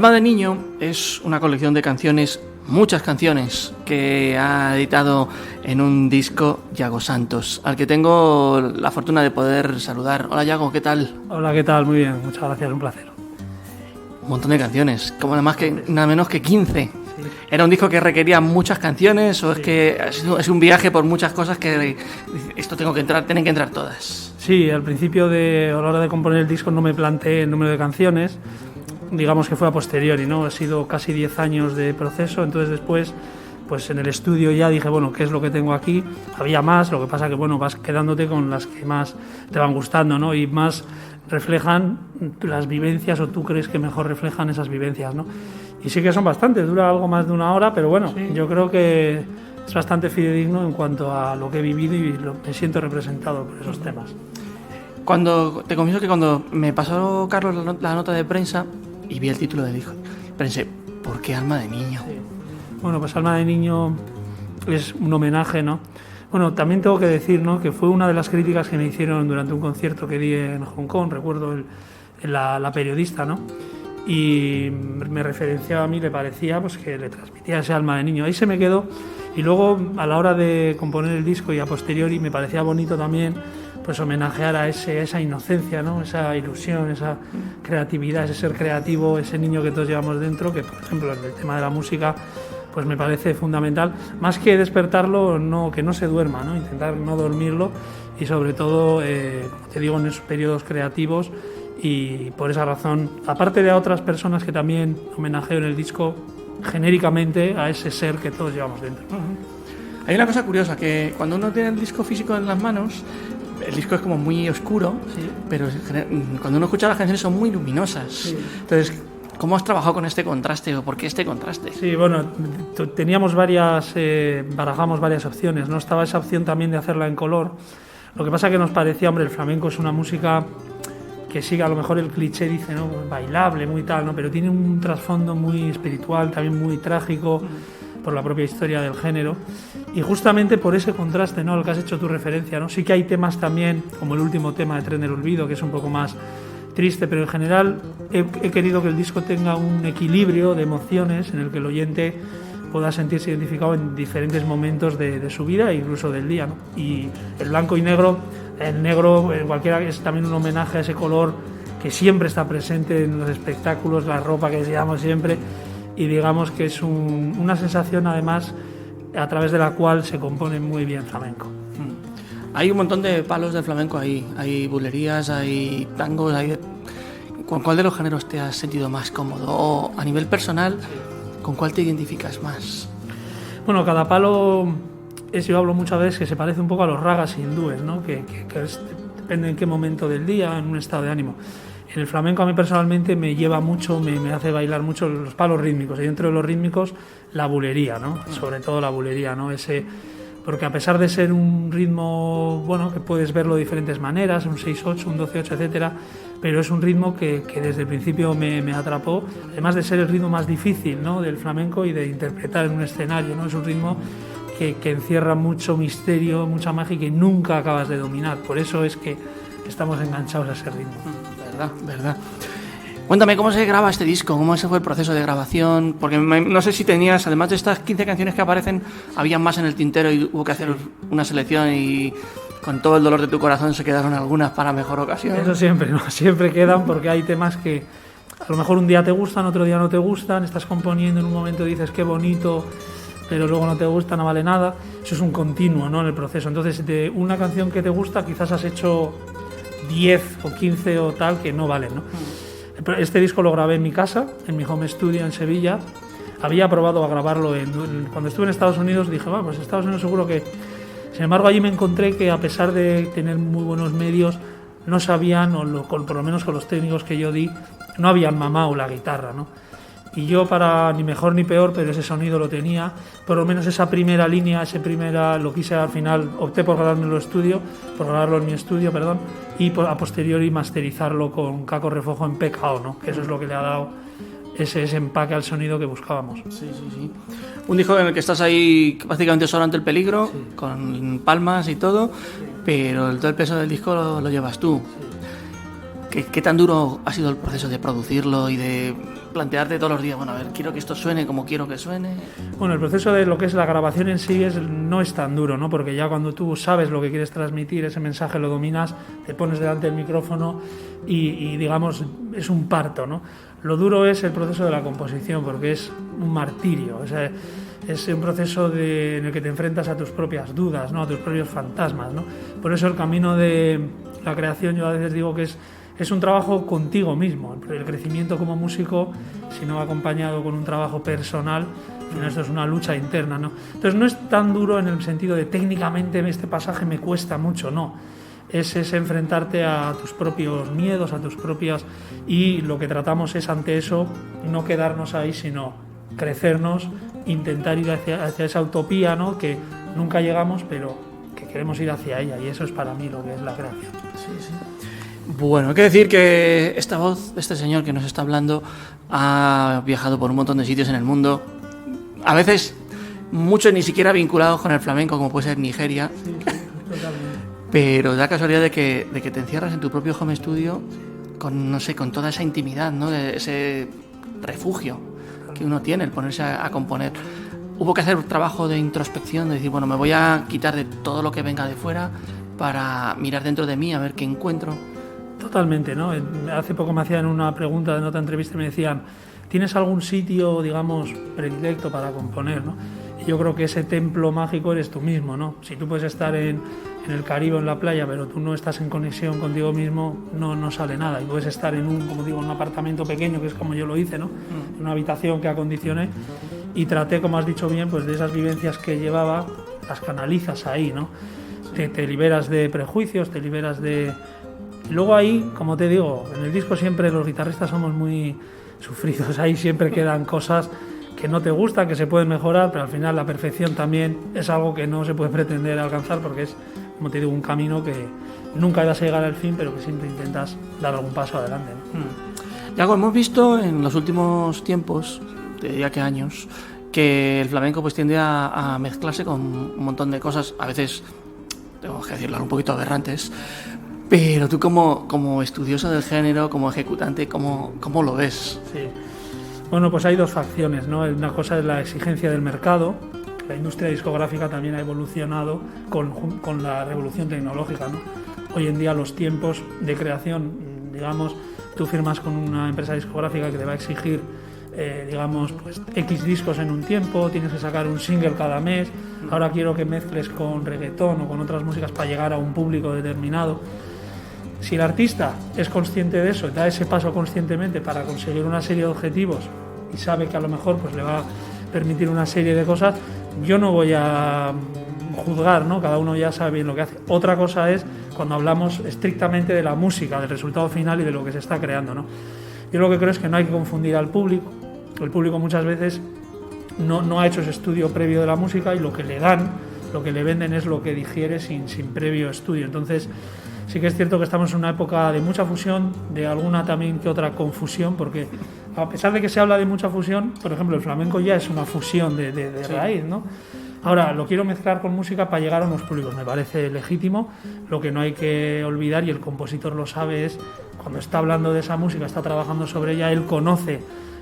Alma de Niño es una colección de canciones, muchas canciones, que ha editado en un disco Yago Santos, al que tengo la fortuna de poder saludar. Hola Yago, ¿qué tal? Hola, ¿qué tal? Muy bien, muchas gracias, un placer. Un montón de canciones, como nada menos que 15. Sí. ¿Era un disco que requería muchas canciones o es que es un viaje por muchas cosas que esto tienen que entrar todas? Sí, al principio, a la hora de componer el disco, no me planteé el número de canciones, digamos que fue a posteriori, ¿no? Ha sido casi 10 años de proceso, entonces después, pues en el estudio ya dije, bueno, ¿qué es lo que tengo aquí? Había más, lo que pasa que, bueno, vas quedándote con las que más te van gustando, ¿no? Y más reflejan las vivencias, o tú crees que mejor reflejan esas vivencias, ¿no? Y sí que son bastantes, dura algo más de una hora, pero bueno, sí. Yo creo que es bastante fidedigno en cuanto a lo que he vivido y me siento representado por esos temas. Te confieso que cuando me pasó Carlos la nota de prensa y vi el título del disco, pensé, ¿por qué Alma de Niño? Sí. Bueno, pues Alma de Niño es un homenaje, ¿no? Bueno, también tengo que decir, ¿no?, que fue una de las críticas que me hicieron durante un concierto que di en Hong Kong, recuerdo la periodista, ¿no? Y me referenciaba a mí, le parecía pues que le transmitía ese alma de niño. Ahí se me quedó, y luego a la hora de componer el disco y a posteriori me parecía bonito también pues homenajear a esa inocencia, ¿no?, esa ilusión, esa creatividad, ese ser creativo, ese niño que todos llevamos dentro, que por ejemplo en el tema de la música pues me parece fundamental, más que despertarlo, que no se duerma, ¿no?, intentar no dormirlo, y sobre todo, como te digo, en esos periodos creativos. Y por esa razón, aparte de a otras personas que también homenajeo en el disco, genéricamente a ese ser que todos llevamos dentro. Hay una cosa curiosa, que cuando uno tiene el disco físico en las manos, el disco es como muy oscuro, sí, pero cuando uno escucha las canciones son muy luminosas. Sí. Entonces, ¿cómo has trabajado con este contraste o por qué este contraste? Sí, bueno, teníamos barajamos varias opciones, ¿no? Estaba esa opción también de hacerla en color. Lo que pasa que nos parecía, hombre, el flamenco es una música que sigue, a lo mejor el cliché dice, ¿no?, bailable, muy tal, ¿no?, pero tiene un trasfondo muy espiritual, también muy trágico, por la propia historia del género, y justamente por ese contraste, ¿no?, al que has hecho tu referencia, ¿no? Sí que hay temas también, como el último tema de Tren del Olvido, que es un poco más triste, pero en general he querido que el disco tenga un equilibrio de emociones en el que el oyente pueda sentirse identificado en diferentes momentos de su vida e incluso del día, ¿no? Y el blanco y negro, el negro cualquiera, es también un homenaje a ese color que siempre está presente en los espectáculos, la ropa que llevamos siempre, y digamos que es una sensación además a través de la cual se compone muy bien flamenco. Hay un montón de palos de flamenco ahí, hay bulerías, hay tangos, ¿Con cuál de los géneros te has sentido más cómodo? O a nivel personal, ¿con cuál te identificas más? Bueno, cada palo, yo hablo muchas veces que se parece un poco a los ragas hindúes, ¿no?, que depende en qué momento del día, en un estado de ánimo. En el flamenco a mí personalmente me lleva mucho, me hace bailar mucho los palos rítmicos, y dentro de los rítmicos la bulería, ¿no?, sobre todo la bulería, ¿no?, porque a pesar de ser un ritmo, bueno, que puedes verlo de diferentes maneras, un 6/8, un 12/8, etcétera, pero es un ritmo que desde el principio me atrapó, además de ser el ritmo más difícil, ¿no?, del flamenco y de interpretar en un escenario, ¿no? Es un ritmo que encierra mucho misterio, mucha magia, y que nunca acabas de dominar. Por eso es que estamos enganchados a ese ritmo. Verdad. Cuéntame, ¿cómo se graba este disco? ¿Cómo ese fue el proceso de grabación? Porque no sé si tenías, además de estas 15 canciones que aparecen, había más en el tintero y hubo que hacer una selección, y con todo el dolor de tu corazón se quedaron algunas para mejor ocasión. Eso siempre, ¿no? Siempre quedan, porque hay temas que a lo mejor un día te gustan, otro día no te gustan, estás componiendo, en un momento dices qué bonito, pero luego no te gusta, no vale nada. Eso es un continuo, ¿no?, en el proceso. Entonces, de una canción que te gusta, quizás has hecho 10 o 15 o tal que no valen, ¿no? Este disco lo grabé en mi casa, en mi home studio en Sevilla. Había probado a grabarlo cuando estuve en Estados Unidos, dije, pues en Estados Unidos seguro que... Sin embargo, allí me encontré que, a pesar de tener muy buenos medios, no sabían, por lo menos con los técnicos que yo di, no habían mamado la guitarra, ¿no? Y yo, para ni mejor ni peor, pero ese sonido lo tenía, por lo menos esa primera línea, lo quise al final, opté por grabarlo en mi estudio, y a posteriori masterizarlo con Caco Refojo en PKO, ¿no?, que eso es lo que le ha dado ese empaque al sonido que buscábamos. Sí. Un disco en el que estás ahí prácticamente solo ante el peligro, sí, con palmas y todo, pero todo el peso del disco lo llevas tú. Sí. ¿Qué tan duro ha sido el proceso de producirlo y de plantearte todos los días, bueno, a ver, quiero que esto suene como quiero que suene? Bueno, el proceso de lo que es la grabación en sí no es tan duro, ¿no? Porque ya cuando tú sabes lo que quieres transmitir, ese mensaje lo dominas, te pones delante del micrófono y digamos, es un parto, ¿no? Lo duro es el proceso de la composición, porque es un martirio, o sea, es un proceso en el que te enfrentas a tus propias dudas, ¿no? A tus propios fantasmas, ¿no? Por eso el camino de la creación, yo a veces digo que es un trabajo contigo mismo. El crecimiento como músico, si no va acompañado con un trabajo personal, esto es una lucha interna, ¿no? Entonces no es tan duro en el sentido de técnicamente este pasaje me cuesta mucho, no. Es enfrentarte a tus propios miedos, a tus propias... Y lo que tratamos es ante eso no quedarnos ahí, sino crecernos, intentar ir hacia esa utopía, ¿no? Que nunca llegamos, pero que queremos ir hacia ella, y eso es para mí lo que es la creación. Sí, sí. Bueno, hay que decir que esta voz de este señor que nos está hablando ha viajado por un montón de sitios en el mundo, a veces muchos ni siquiera vinculados con el flamenco, como puede ser Nigeria, Sí, totalmente. pero da casualidad de que te encierras en tu propio home studio con, no sé, con toda esa intimidad, ¿no? De ese refugio que uno tiene, el ponerse a componer. Hubo que hacer un trabajo de introspección, de decir, bueno, me voy a quitar de todo lo que venga de fuera para mirar dentro de mí a ver qué encuentro. Totalmente, ¿no? Hace poco me hacían una pregunta en otra entrevista y me decían, ¿tienes algún sitio, digamos, predilecto para componer, ¿no? Y yo creo que ese templo mágico eres tú mismo, ¿no? Si tú puedes estar en el Caribe o en la playa, pero tú no estás en conexión contigo mismo, no sale nada. Y puedes estar en un apartamento pequeño, que es como yo lo hice, ¿no? En una habitación que acondicioné y traté, como has dicho bien, pues de esas vivencias que llevaba, las canalizas ahí, ¿no? Te liberas de prejuicios, te liberas de... Y luego ahí, como te digo, en el disco siempre los guitarristas somos muy sufridos, ahí siempre quedan cosas que no te gustan, que se pueden mejorar, pero al final la perfección también es algo que no se puede pretender alcanzar porque es, como te digo, un camino que nunca vas a llegar al fin, pero que siempre intentas dar algún paso adelante, ¿no? Ya hemos visto en los últimos tiempos, te diría que años, que el flamenco pues tiende a mezclarse con un montón de cosas, a veces, tengo que decirlo, un poquito aberrantes. Pero tú como estudioso del género, como ejecutante, ¿cómo lo ves? Sí. Bueno, pues hay dos facciones, ¿no? Una cosa es la exigencia del mercado. La industria discográfica también ha evolucionado con la revolución tecnológica, ¿no? Hoy en día los tiempos de creación, digamos, tú firmas con una empresa discográfica que te va a exigir, digamos, pues X discos en un tiempo, tienes que sacar un single cada mes, ahora quiero que mezcles con reggaetón o con otras músicas para llegar a un público determinado. Si el artista es consciente de eso, da ese paso conscientemente para conseguir una serie de objetivos y sabe que a lo mejor pues le va a permitir una serie de cosas, yo no voy a juzgar, ¿no? Cada uno ya sabe bien lo que hace. Otra cosa es cuando hablamos estrictamente de la música, del resultado final y de lo que se está creando, ¿no? Yo lo que creo es que no hay que confundir al público. El público muchas veces no ha hecho ese estudio previo de la música y lo que le dan, lo que le venden es lo que digiere sin previo estudio. Entonces, sí que es cierto que estamos en una época de mucha fusión, de alguna también que otra confusión, porque a pesar de que se habla de mucha fusión, por ejemplo, el flamenco ya es una fusión de raíz, ¿no? Ahora, lo quiero mezclar con música para llegar a unos públicos, me parece legítimo. Lo que no hay que olvidar, y el compositor lo sabe, es cuando está hablando de esa música, está trabajando sobre ella, él conoce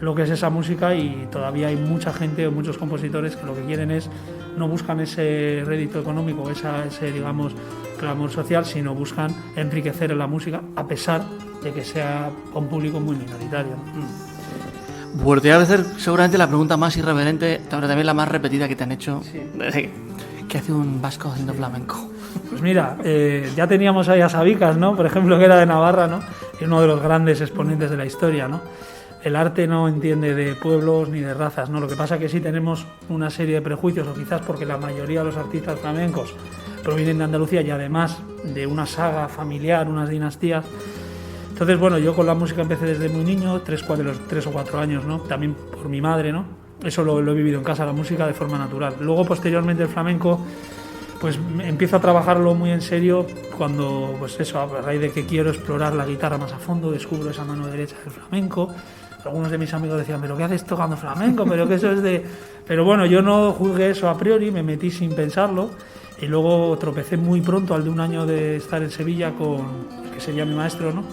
lo que es esa música y todavía hay mucha gente o muchos compositores que lo que quieren es, no buscan ese rédito económico, ese digamos, clamor social, sino buscan enriquecer en la música a pesar de que sea un público muy minoritario. Bueno, te voy a hacer seguramente la pregunta más irreverente, pero también la más repetida que te han hecho. Sí. ¿Qué hace un vasco haciendo flamenco? Pues mira, ya teníamos ahí a Sabicas, ¿no? Por ejemplo, que era de Navarra, ¿no? Y uno de los grandes exponentes de la historia, ¿no? El arte no entiende de pueblos ni de razas, ¿no? Lo que pasa es que sí tenemos una serie de prejuicios, o quizás porque la mayoría de los artistas flamencos provienen de Andalucía y además de una saga familiar, unas dinastías. Entonces, bueno, yo con la música empecé desde muy niño, 3 o 4 años, ¿no? También por mi madre, ¿no? Eso lo he vivido en casa, la música de forma natural. Luego, posteriormente, el flamenco, pues empiezo a trabajarlo muy en serio cuando, pues eso, a raíz de que quiero explorar la guitarra más a fondo, descubro esa mano derecha del flamenco. Algunos de mis amigos decían, ¿pero qué haces tocando flamenco? ¿Pero qué eso es de...? Pero bueno, yo no juzgué eso a priori, me metí sin pensarlo y luego tropecé muy pronto, al de un año de estar en Sevilla con el que sería mi maestro, ¿no?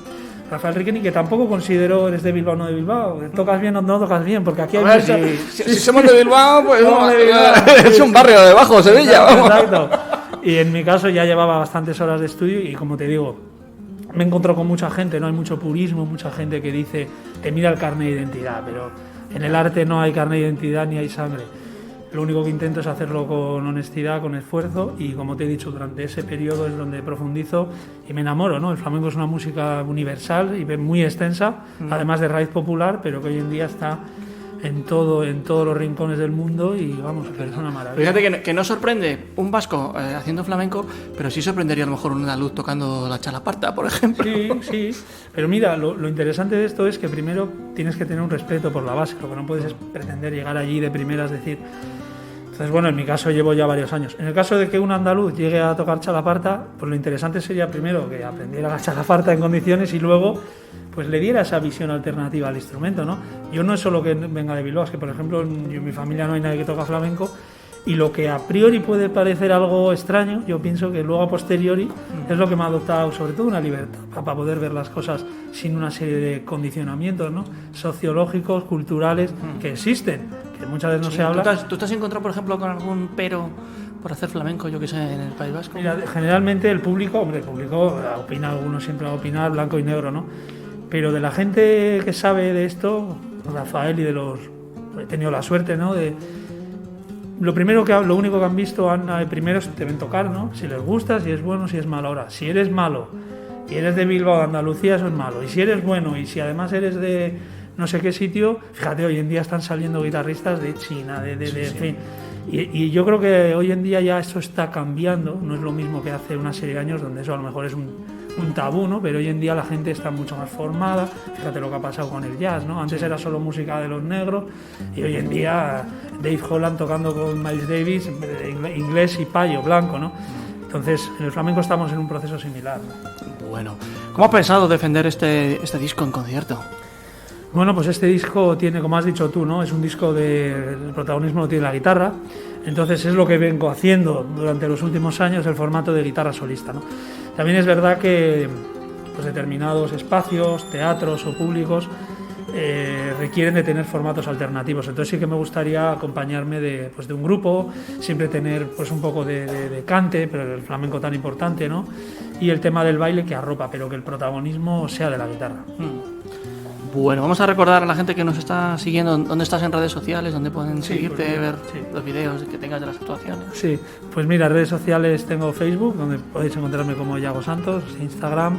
Rafael Riqueni, que tampoco considero eres de Bilbao o no de Bilbao, tocas bien o no tocas bien, porque aquí hay A ver, si somos de Bilbao, pues es un barrio debajo, Sevilla, vamos. Exacto. Y en mi caso ya llevaba bastantes horas de estudio y, como te digo, me encontrado con mucha gente, no hay mucho purismo, mucha gente que dice que mira el carnet de identidad, pero en el arte no hay carnet de identidad ni hay sangre. Lo único que intento es hacerlo con honestidad, con esfuerzo, y como te he dicho, durante ese periodo es donde profundizo y me enamoro, ¿no? El flamenco es una música universal y muy extensa, además de raíz popular, pero que hoy en día está en todos los rincones del mundo y vamos, es una maravilla. Fíjate que no sorprende un vasco haciendo flamenco, pero sí sorprendería a lo mejor un andaluz tocando la chalaparta, por ejemplo. Sí, pero mira, lo interesante de esto es que primero tienes que tener un respeto por la base, lo que no puedes es pretender llegar allí de primeras, decir... Entonces, bueno, en mi caso llevo ya varios años. En el caso de que un andaluz llegue a tocar chalaparta, pues lo interesante sería primero que aprendiera la chalaparta en condiciones y luego pues le diera esa visión alternativa al instrumento, ¿no? Yo no es solo que venga de Bilbao, es que, por ejemplo, en mi familia no hay nadie que toca flamenco, y lo que a priori puede parecer algo extraño, yo pienso que luego a posteriori es lo que me ha adoptado, sobre todo, una libertad para poder ver las cosas sin una serie de condicionamientos, ¿no? Sociológicos, culturales, que existen, que muchas veces no se habla. ¿Tú te has encontrado, por ejemplo, con algún pero por hacer flamenco, yo que sé, en el País Vasco? Mira, generalmente el público opina, algunos siempre va a opinar blanco y negro, ¿no? Pero de la gente que sabe de esto, Rafael y he tenido la suerte, ¿no? Lo único que han visto, primero te ven tocar, ¿no? Si les gusta, si es bueno, si es malo. Ahora, si eres malo y eres de Bilbao, de Andalucía, eso es malo. Y si eres bueno y si además eres de no sé qué sitio, fíjate, hoy en día están saliendo guitarristas de China, en fin. Y yo creo que hoy en día ya eso está cambiando, no es lo mismo que hace una serie de años, donde eso a lo mejor es un tabú, ¿no? Pero hoy en día la gente está mucho más formada. Fíjate lo que ha pasado con el jazz, ¿no? Antes era solo música de los negros y hoy en día Dave Holland tocando con Miles Davis, inglés y payo, blanco, ¿no? Entonces, en el flamenco estamos en un proceso similar, ¿no? Bueno, ¿cómo has pensado defender este disco en concierto? Bueno, pues este disco tiene, como has dicho tú, ¿no? Es un disco el protagonismo lo tiene la guitarra, entonces es lo que vengo haciendo durante los últimos años, el formato de guitarra solista, ¿no? También es verdad que pues, determinados espacios, teatros o públicos requieren de tener formatos alternativos, entonces sí que me gustaría acompañarme de un grupo, siempre tener pues un poco de cante, pero el flamenco tan importante, ¿no? Y el tema del baile que arropa, pero que el protagonismo sea de la guitarra. Bueno, vamos a recordar a la gente que nos está siguiendo dónde estás en redes sociales, dónde pueden seguirte, ver los vídeos que tengas de las actuaciones. Sí, pues mira, redes sociales tengo Facebook, donde podéis encontrarme como Yago Santos, Instagram,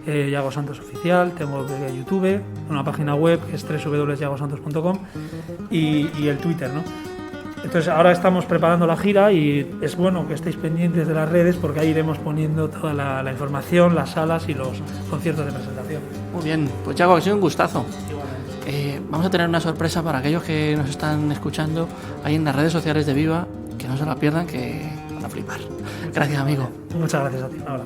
Yago Santos Oficial, tengo YouTube, una página web que es www.yagosantos.com y el Twitter, ¿no? Entonces ahora estamos preparando la gira y es bueno que estéis pendientes de las redes porque ahí iremos poniendo toda la información, las salas y los conciertos de presentación. Muy bien, pues Yago, ha sido un gustazo. Vamos a tener una sorpresa para aquellos que nos están escuchando ahí en las redes sociales de Viva, que no se la pierdan, que van a flipar. Gracias, amigo. Muchas gracias a ti. Ahora.